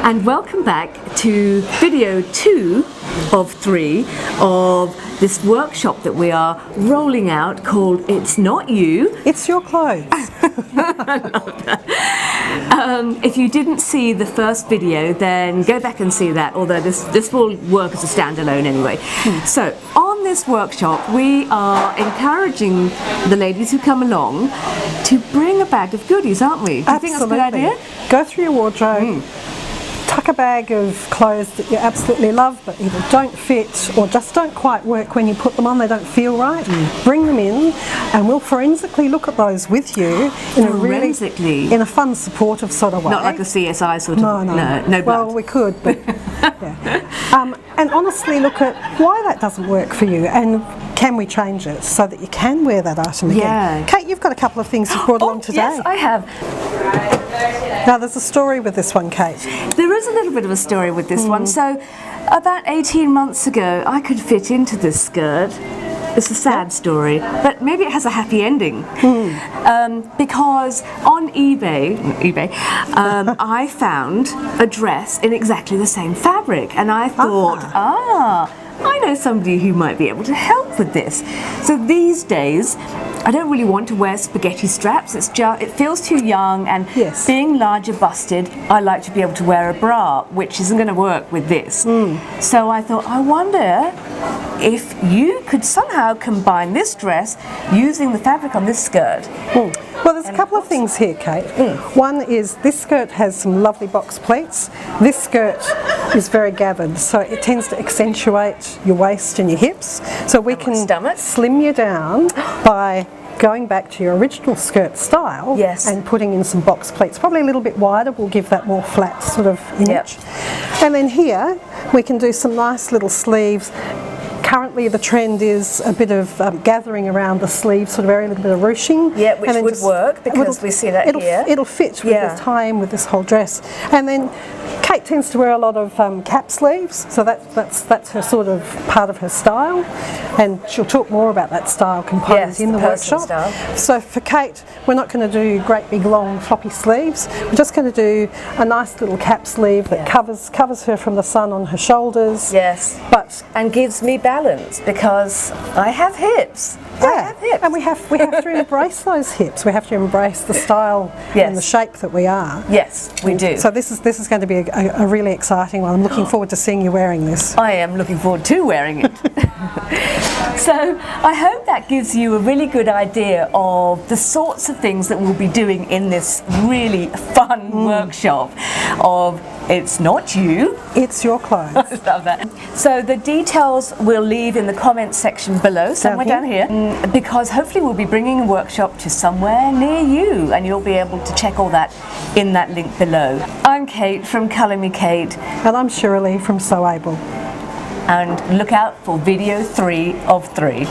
and welcome back to video 2 of 3 of this workshop that we are rolling out called It's Not You, It's Your Clothes. I love that. If you didn't see the first video, then go back and see that, although this will work as a standalone anyway. So on this workshop we are encouraging the ladies who come along to bring a bag of goodies, aren't we? Do you think that's a good idea? Go through your wardrobe, tuck a bag of clothes that you absolutely love but either don't fit or just don't quite work when you put them on, they don't feel right. Bring them in and we'll forensically look at those with you in a fun, supportive sort of way. Not like a CSI sort of. No blood. Well, we could, but yeah. And honestly look at why that doesn't work for you and can we change it so that you can wear that item again. Yeah. Kate, you've got a couple of things you've brought along today. Yes, I have. Now there's a story with this one, Kate. There is a little bit of a story with this one. So about 18 months ago I could fit into this skirt. It's a sad story, but maybe it has a happy ending. Because on eBay, I found a dress in exactly the same fabric, and I thought, I know somebody who might be able to help with this. So these days, I don't really want to wear spaghetti straps. It feels too young, and being larger busted, I like to be able to wear a bra, which isn't going to work with this. So I thought, I wonder if you could somehow combine this dress using the fabric on this skirt. Well, there's a couple of things here, Kate. One is this skirt has some lovely box pleats. This skirt is very gathered, so it tends to accentuate your waist and your hips. So we can slim you down by going back to your original skirt style and putting in some box pleats. Probably a little bit wider will give that more flat sort of image. And then here we can do some nice little sleeves. Currently the trend is a bit of gathering around the sleeves, sort of a little bit of ruching. Yeah, which would work because we see that here. It'll fit with the tie-in with this whole dress. And then Kate tends to wear a lot of cap sleeves, so that's her sort of part of her style, and she'll talk more about that style component in the workshop. So for Kate, we're not going to do great big long floppy sleeves. We're just going to do a nice little cap sleeve that covers her from the sun on her shoulders. And gives me balance because I have hips. And we have to embrace those hips. We have to embrace the style and the shape that we are. Yes, we do. So this is going to be a really exciting one. I'm looking forward to seeing you wearing this. I am looking forward to wearing it. So I hope that gives you a really good idea of the sorts of things that we'll be doing in this really fun workshop of It's Not You, It's Your Clothes. I love that. So the details we'll leave in the comments section below, somewhere down here, because hopefully we'll be bringing a workshop to somewhere near you, and you'll be able to check all that in that link below. I'm Kate from Colour Me Kate. And I'm Shirilee from SewAble. And look out for video 3 of 3.